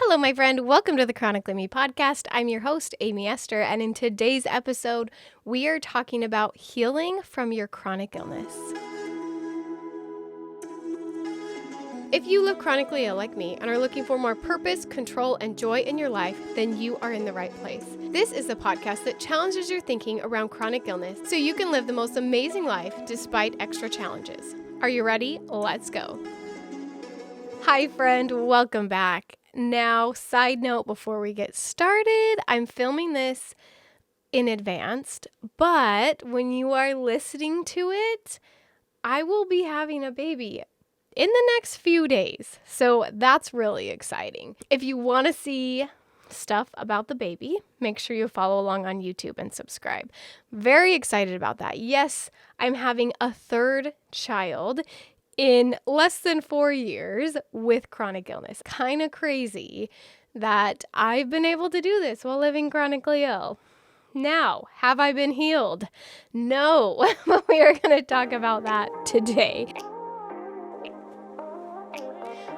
Hello, my friend. Welcome to the Chronically Me podcast. I'm your host, Aimee Esther, and in today's episode, we are talking about healing from your chronic illness. If you live chronically ill like me and are looking for more purpose, control, and joy in your life, then you are in the right place. This is the podcast that challenges your thinking around chronic illness so you can live the most amazing life despite extra challenges. Are you ready? Let's go. Hi, friend. Welcome back. Now, side note before we get started, I'm filming this in advance, but when you are listening to it, I will be having a baby in the next few days. So that's really exciting. If you want to see stuff about the baby, make sure you follow along on YouTube and subscribe. Very excited about that. Yes, I'm having a third child in less than 4 years with chronic illness. Kind of crazy that I've been able to do this while living chronically ill. Now, have I been healed? No, but we are going to talk about that today.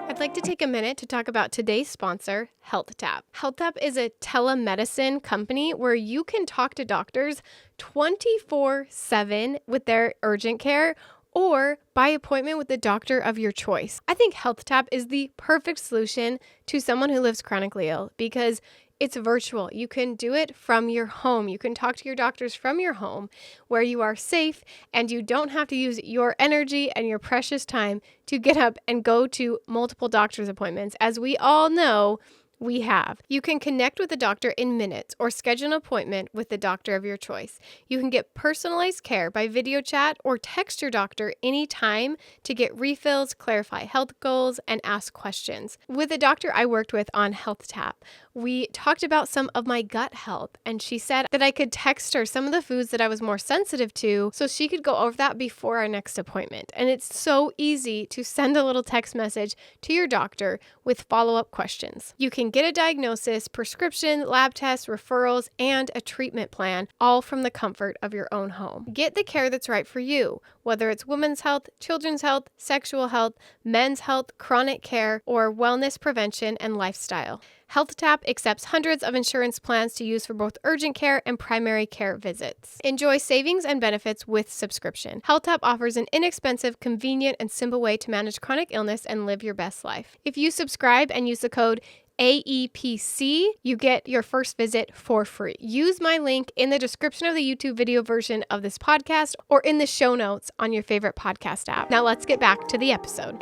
I'd like to take a minute to talk about today's sponsor, HealthTap. HealthTap is a telemedicine company where you can talk to doctors 24/7 with their urgent care or by appointment with the doctor of your choice. I think HealthTap is the perfect solution to someone who lives chronically ill because it's virtual. You can do it from your home. You can talk to your doctors from your home where you are safe and you don't have to use your energy and your precious time to get up and go to multiple doctor's appointments. As we all know, we have. You can connect with the doctor in minutes or schedule an appointment with the doctor of your choice. You can get personalized care by video chat or text your doctor anytime to get refills, clarify health goals, and ask questions. With the doctor I worked with on HealthTap, we talked about some of my gut health, and she said that I could text her some of the foods that I was more sensitive to so she could go over that before our next appointment. And it's so easy to send a little text message to your doctor with follow-up questions. You can get a diagnosis, prescription, lab tests, referrals, and a treatment plan, all from the comfort of your own home. Get the care that's right for you, whether it's women's health, children's health, sexual health, men's health, chronic care, or wellness prevention and lifestyle. HealthTap accepts hundreds of insurance plans to use for both urgent care and primary care visits. Enjoy savings and benefits with subscription. HealthTap offers an inexpensive, convenient, and simple way to manage chronic illness and live your best life. If you subscribe and use the code AEPC, you get your first visit for free. Use my link in the description of the YouTube video version of this podcast or in the show notes on your favorite podcast app. Now let's get back to the episode.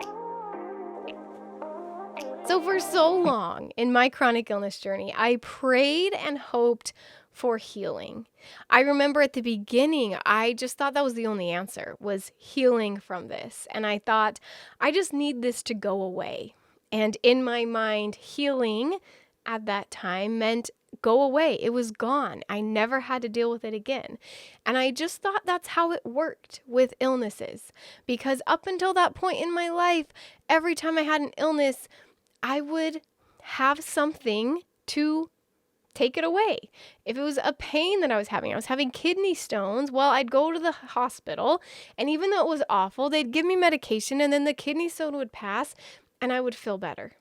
So for so long in my chronic illness journey, I prayed and hoped for healing. I remember at the beginning, I just thought that was the only answer, was healing from this. And I thought, I just need this to go away. And in my mind, healing at that time meant go away. It was gone. I never had to deal with it again. And I just thought that's how it worked with illnesses. Because up until that point in my life, every time I had an illness, I would have something to take it away. If it was a pain that I was having kidney stones, well, I'd go to the hospital, and even though it was awful, they'd give me medication, and then the kidney stone would pass, and I would feel better.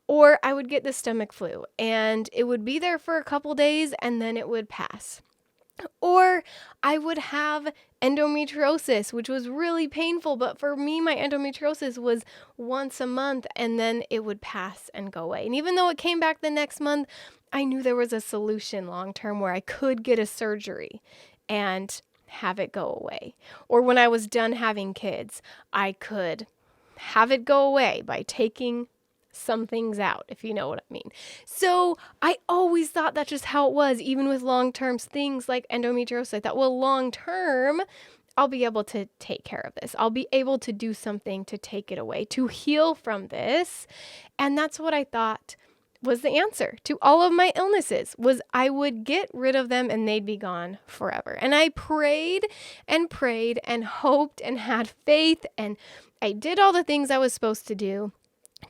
Or I would get the stomach flu, and it would be there for a couple days, and then it would pass. Or I would have endometriosis, which was really painful. But for me, my endometriosis was once a month and then it would pass and go away. And even though it came back the next month, I knew there was a solution long term where I could get a surgery and have it go away. Or when I was done having kids, I could have it go away by taking some things out, if you know what I mean. So I always thought that's just how it was, even with long-term things like endometriosis. I thought, well, long-term, I'll be able to take care of this. I'll be able to do something to take it away, to heal from this. And that's what I thought was the answer to all of my illnesses, was I would get rid of them and they'd be gone forever. And I prayed and prayed and hoped and had faith, and I did all the things I was supposed to do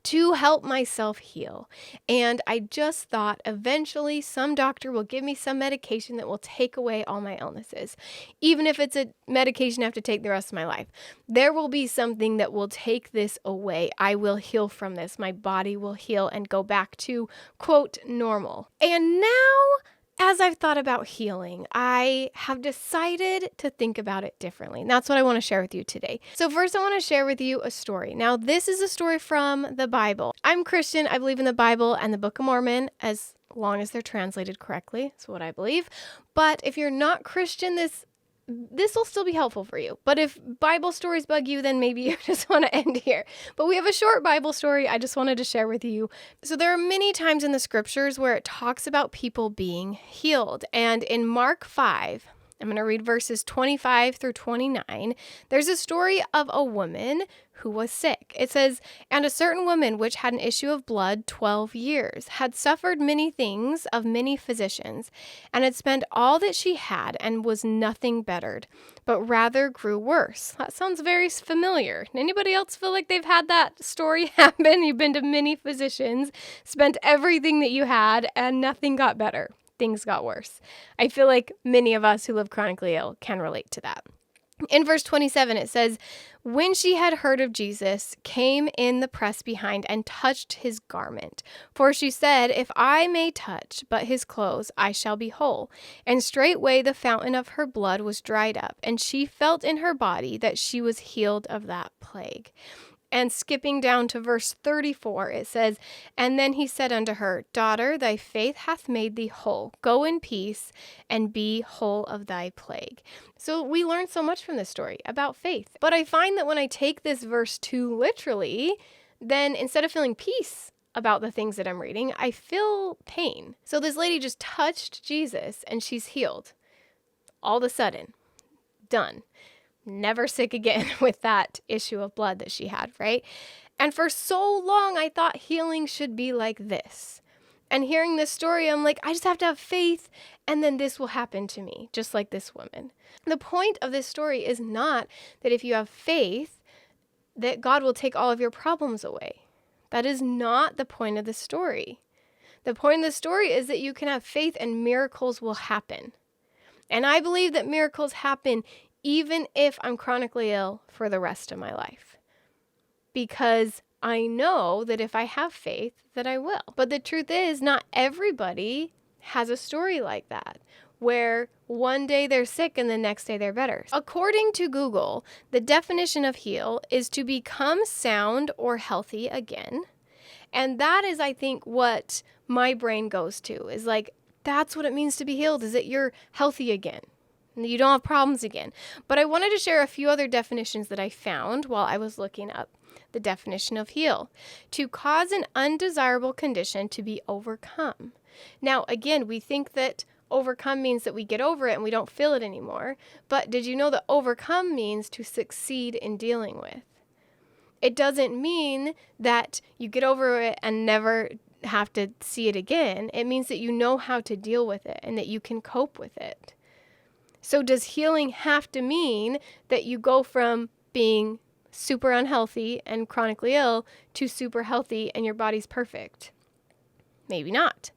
to help myself heal. And I just thought eventually some doctor will give me some medication that will take away all my illnesses. Even if it's a medication I have to take the rest of my life, there will be something that will take this away. I will heal from this. My body will heal and go back to, quote, normal. And now, as I've thought about healing, I have decided to think about it differently. And that's what I want to share with you today. So first, I want to share with you a story. Now, this is a story from the Bible. I'm Christian. I believe in the Bible and the Book of Mormon as long as they're translated correctly. That's what I believe. But if you're not Christian, this will still be helpful for you. But if Bible stories bug you, then maybe you just want to end here. But we have a short Bible story I just wanted to share with you. So there are many times in the scriptures where it talks about people being healed. And in Mark 5, I'm going to read verses 25 through 29. There's a story of a woman who was sick. It says, "And a certain woman which had an issue of blood 12 years, had suffered many things of many physicians, and had spent all that she had, and was nothing bettered, but rather grew worse." That sounds very familiar. Anybody else feel like they've had that story happen? You've been to many physicians, spent everything that you had, and nothing got better. Things got worse. I feel like many of us who live chronically ill can relate to that. In verse 27, it says, "When she had heard of Jesus, came in the press behind and touched his garment. For she said, If I may touch but his clothes, I shall be whole. And straightway the fountain of her blood was dried up, and she felt in her body that she was healed of that plague." And skipping down to verse 34, it says, "And then he said unto her, Daughter, thy faith hath made thee whole. Go in peace, and be whole of thy plague." So we learn so much from this story about faith. But I find that when I take this verse too literally, then instead of feeling peace about the things that I'm reading, I feel pain. So this lady just touched Jesus, and she's healed. All of a sudden, done. Never sick again with that issue of blood that she had, right? And for so long, I thought healing should be like this. And hearing this story, I'm like, I just have to have faith, and then this will happen to me, just like this woman. The point of this story is not that if you have faith, that God will take all of your problems away. That is not the point of the story. The point of the story is that you can have faith and miracles will happen. And I believe that miracles happen even if I'm chronically ill for the rest of my life. Because I know that if I have faith, that I will. But the truth is, not everybody has a story like that, where one day they're sick and the next day they're better. According to Google, the definition of heal is to become sound or healthy again. And that is, I think, what my brain goes to, is like, that's what it means to be healed, is that you're healthy again. You don't have problems again. But I wanted to share a few other definitions that I found while I was looking up the definition of heal. To cause an undesirable condition to be overcome. Now, again, we think that overcome means that we get over it and we don't feel it anymore. But did you know that overcome means to succeed in dealing with? It doesn't mean that you get over it and never have to see it again. It means that you know how to deal with it and that you can cope with it. So does healing have to mean that you go from being super unhealthy and chronically ill to super healthy and your body's perfect? Maybe not.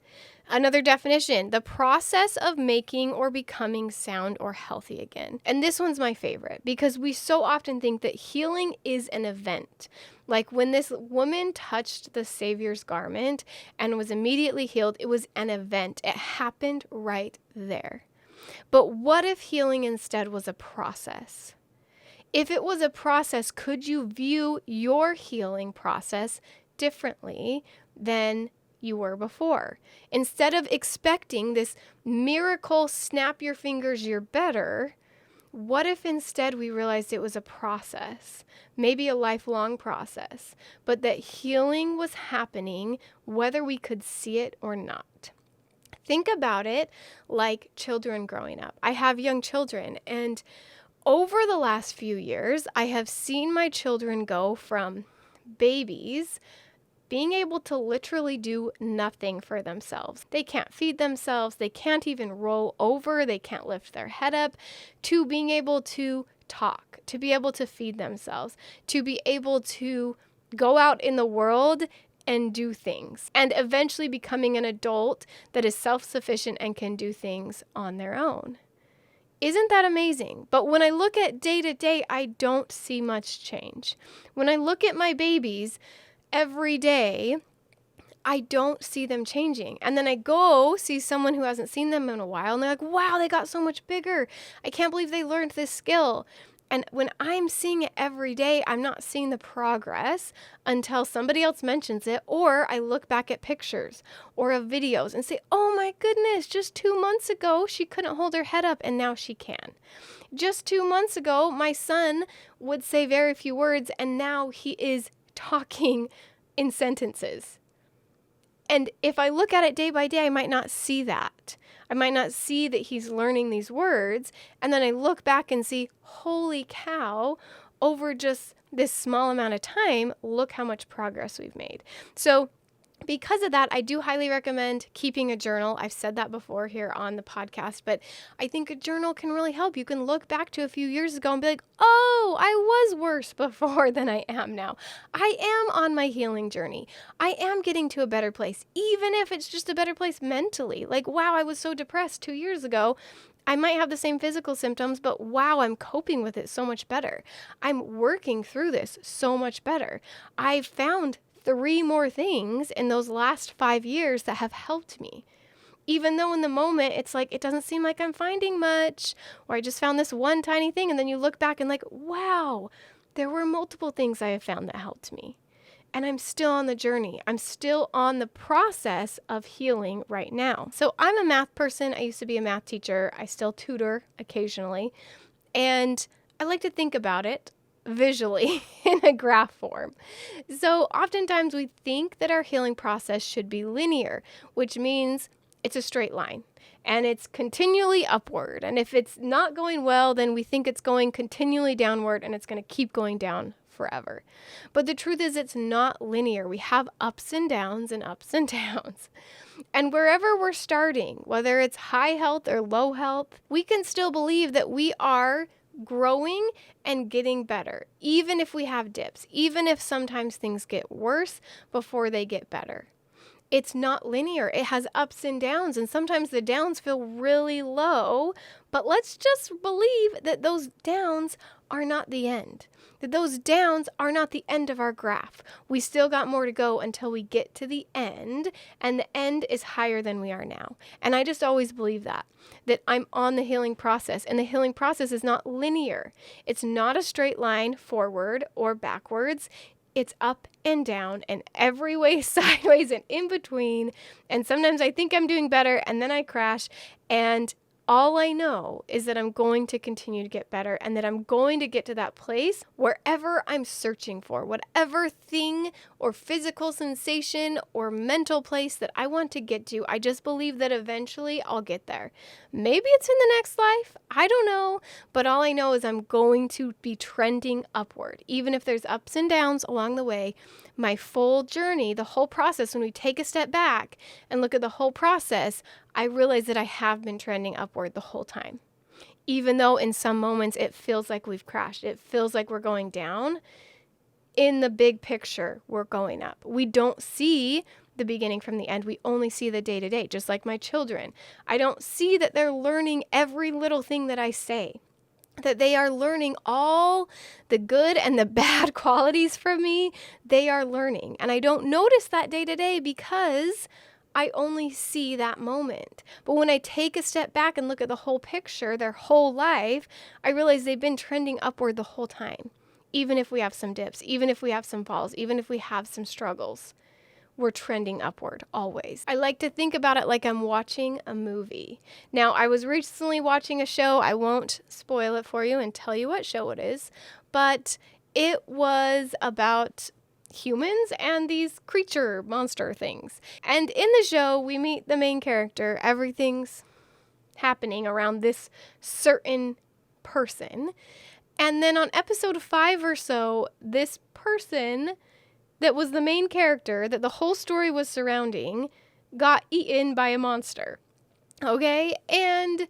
Another definition, the process of making or becoming sound or healthy again. And this one's my favorite because we so often think that healing is an event. Like when this woman touched the Savior's garment and was immediately healed, it was an event. It happened right there. But what if healing instead was a process? If it was a process, could you view your healing process differently than you were before? Instead of expecting this miracle, snap your fingers, you're better, what if instead we realized it was a process, maybe a lifelong process, but that healing was happening whether we could see it or not? Think about it like children growing up. I have young children, and over the last few years, I have seen my children go from babies being able to literally do nothing for themselves. They can't feed themselves. They can't even roll over. They can't lift their head up, to being able to talk, to be able to feed themselves, to be able to go out in the world and do things, and eventually becoming an adult that is self-sufficient and can do things on their own. Isn't that amazing? But when I look at day to day, I don't see much change. When I look at my babies every day, I don't see them changing. And then I go see someone who hasn't seen them in a while, and they're like, wow, they got so much bigger. I can't believe they learned this skill. And when I'm seeing it every day, I'm not seeing the progress until somebody else mentions it, or I look back at pictures or of videos and say, oh my goodness, just 2 months ago, she couldn't hold her head up and now she can. Just 2 months ago, my son would say very few words and now he is talking in sentences. And if I look at it day by day, I might not see that. I might not see that he's learning these words. And then I look back and see, holy cow, over just this small amount of time, look how much progress we've made. So because of that, I do highly recommend keeping a journal. I've said that before here on the podcast, but I think a journal can really help. You can look back to a few years ago and be like, oh, I was worse before than I am now. I am on my healing journey. I am getting to a better place, even if it's just a better place mentally. Like, wow, I was so depressed 2 years ago. I might have the same physical symptoms, but wow, I'm coping with it so much better. I'm working through this so much better. I've found 3 more things in those last 5 years that have helped me. Even though in the moment, it's like, it doesn't seem like I'm finding much, or I just found this one tiny thing. And then you look back and like, wow, there were multiple things I have found that helped me. And I'm still on the journey. I'm still on the process of healing right now. So I'm a math person. I used to be a math teacher. I still tutor occasionally. And I like to think about it visually in a graph form. So oftentimes we think that our healing process should be linear, which means it's a straight line and it's continually upward. And if it's not going well, then we think it's going continually downward and it's going to keep going down forever. But the truth is it's not linear. We have ups and downs and ups and downs. And wherever we're starting, whether it's high health or low health, we can still believe that we are growing and getting better, even if we have dips, even if sometimes things get worse before they get better. It's not linear. It has ups and downs, and sometimes the downs feel really low, but let's just believe that those downs are not the end, that those downs are not the end of our graph. We still got more to go until we get to the end, and the end is higher than we are now. And I just always believe that I'm on the healing process, and the healing process is not linear. It's not a straight line forward or backwards. It's up and down and every way sideways and in between. And sometimes I think I'm doing better and then I crash. And all I know is that I'm going to continue to get better and that I'm going to get to that place wherever I'm searching for, whatever thing or physical sensation or mental place that I want to get to. I just believe that eventually I'll get there. Maybe it's in the next life. I don't know. But all I know is I'm going to be trending upward. Even if there's ups and downs along the way, my full journey, the whole process, when we take a step back and look at the whole process, I realize that I have been trending upward the whole time. Even though in some moments it feels like we've crashed, it feels like we're going down, in the big picture, we're going up. We don't see the beginning from the end. We only see the day to day, just like my children. I don't see that they're learning every little thing that I say, that they are learning all the good and the bad qualities from me. They are learning. And I don't notice that day to day because I only see that moment. But when I take a step back and look at the whole picture, their whole life, I realize they've been trending upward the whole time. Even if we have some dips, even if we have some falls, even if we have some struggles, we're trending upward always. I like to think about it like I'm watching a movie. Now, I was recently watching a show. I won't spoil it for you and tell you what show it is, but it was about humans and these creature monster things. And in the show, we meet the main character. Everything's happening around this certain person. And then on episode 5 or so, this person that was the main character that the whole story was surrounding got eaten by a monster. Okay? And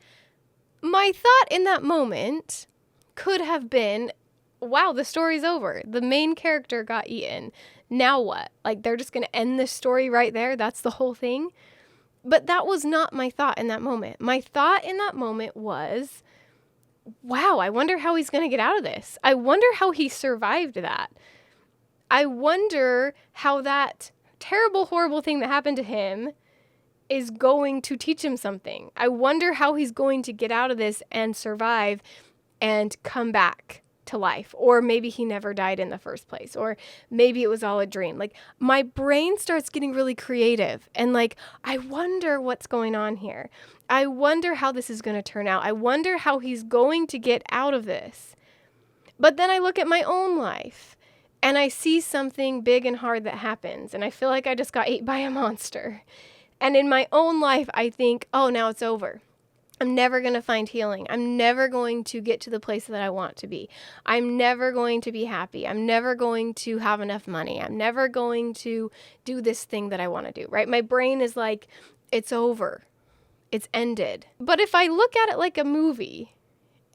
my thought in that moment could have been, wow, the story's over. The main character got eaten. Now what? Like, they're just going to end this story right there? That's the whole thing? But that was not my thought in that moment. My thought in that moment was, wow, I wonder how he's going to get out of this. I wonder how he survived that. I wonder how that terrible, horrible thing that happened to him is going to teach him something. I wonder how he's going to get out of this and survive and come back to life. Or maybe he never died in the first place. Or maybe it was all a dream. Like, my brain starts getting really creative and like, I wonder what's going on here. I wonder how this is going to turn out. I wonder how he's going to get out of this. But then I look at my own life and I see something big and hard that happens. And I feel like I just got ate by a monster. And in my own life, I think, oh, now it's over. I'm never going to find healing. I'm never going to get to the place that I want to be. I'm never going to be happy. I'm never going to have enough money. I'm never going to do this thing that I want to do, right? My brain is like, it's over. It's ended. But if I look at it like a movie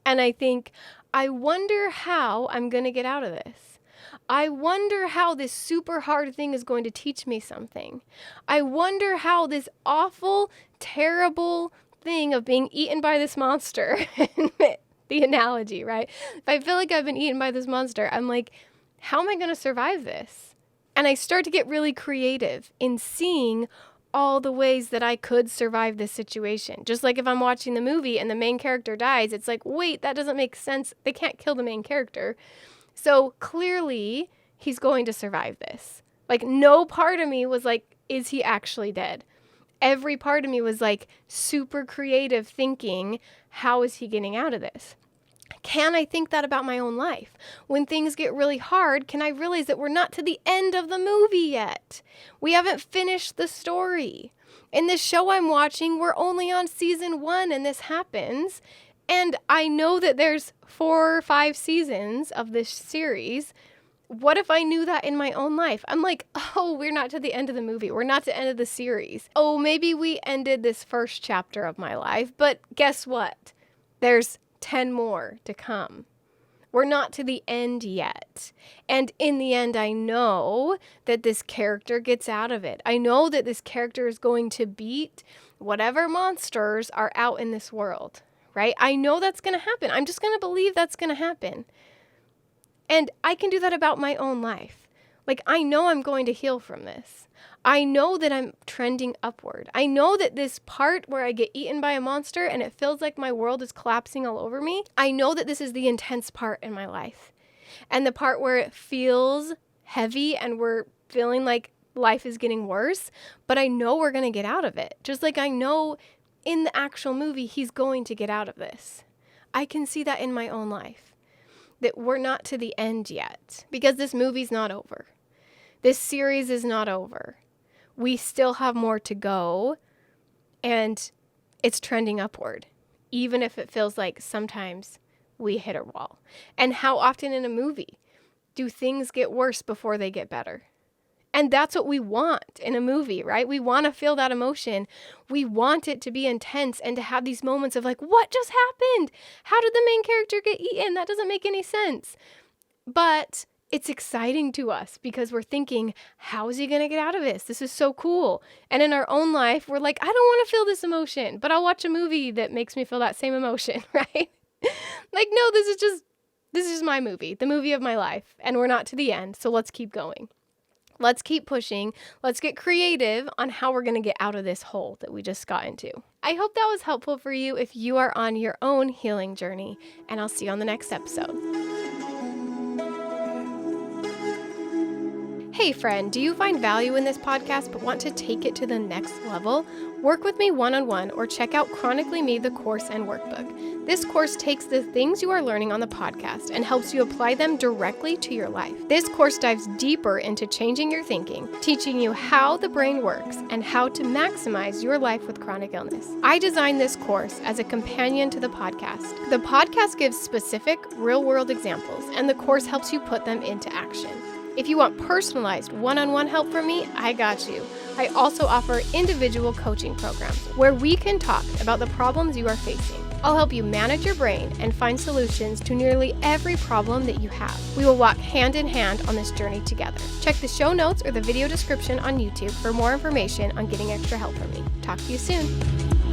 and I think, I wonder how I'm going to get out of this. I wonder how this super hard thing is going to teach me something. I wonder how this awful, terrible thing of being eaten by this monster, the analogy, right? If I feel like I've been eaten by this monster, I'm like, how am I going to survive this? And I start to get really creative in seeing all the ways that I could survive this situation. Just like if I'm watching the movie and the main character dies, it's like, wait, that doesn't make sense. They can't kill the main character. So clearly, he's going to survive this. Like, no part of me was like, is he actually dead? Every part of me was like super creative thinking, how is he getting out of this? Can I think that about my own life? When things get really hard, can I realize that we're not to the end of the movie yet? We haven't finished the story. In this show I'm watching, we're only on season 1 and this happens. And I know that there's 4 or 5 seasons of this series. What if I knew that in my own life? I'm like, oh, we're not to the end of the movie. We're not to the end of the series. Oh, maybe we ended this first chapter of my life. But guess what? There's 10 more to come. We're not to the end yet. And in the end, I know that this character gets out of it. I know that this character is going to beat whatever monsters are out in this world. Right? I know that's going to happen. I'm just going to believe that's going to happen. And I can do that about my own life. Like, I know I'm going to heal from this. I know that I'm trending upward. I know that this part where I get eaten by a monster and it feels like my world is collapsing all over me, I know that this is the intense part in my life. And the part where it feels heavy and we're feeling like life is getting worse, but I know we're going to get out of it. Just like I know in the actual movie, he's going to get out of this. I can see that in my own life, that we're not to the end yet because this movie's not over. This series is not over. We still have more to go and it's trending upward, even if it feels like sometimes we hit a wall. And how often in a movie do things get worse before they get better? And that's what we want in a movie, right? We want to feel that emotion. We want it to be intense and to have these moments of like, what just happened? How did the main character get eaten? That doesn't make any sense. But it's exciting to us because we're thinking, how is he going to get out of this? This is so cool. And in our own life, we're like, I don't want to feel this emotion, but I'll watch a movie that makes me feel that same emotion, right? Like, no, this is my movie, the movie of my life. And we're not to the end. So let's keep going. Let's keep pushing. Let's get creative on how we're going to get out of this hole that we just got into. I hope that was helpful for you if you are on your own healing journey, and I'll see you on the next episode. Hey friend, do you find value in this podcast but want to take it to the next level? Work with me one-on-one or check out Chronically Me, the course and workbook. This course takes the things you are learning on the podcast and helps you apply them directly to your life. This course dives deeper into changing your thinking, teaching you how the brain works and how to maximize your life with chronic illness. I designed this course as a companion to the podcast. The podcast gives specific, real-world examples, and the course helps you put them into action. If you want personalized one-on-one help from me, I got you. I also offer individual coaching programs where we can talk about the problems you are facing. I'll help you manage your brain and find solutions to nearly every problem that you have. We will walk hand in hand on this journey together. Check the show notes or the video description on YouTube for more information on getting extra help from me. Talk to you soon.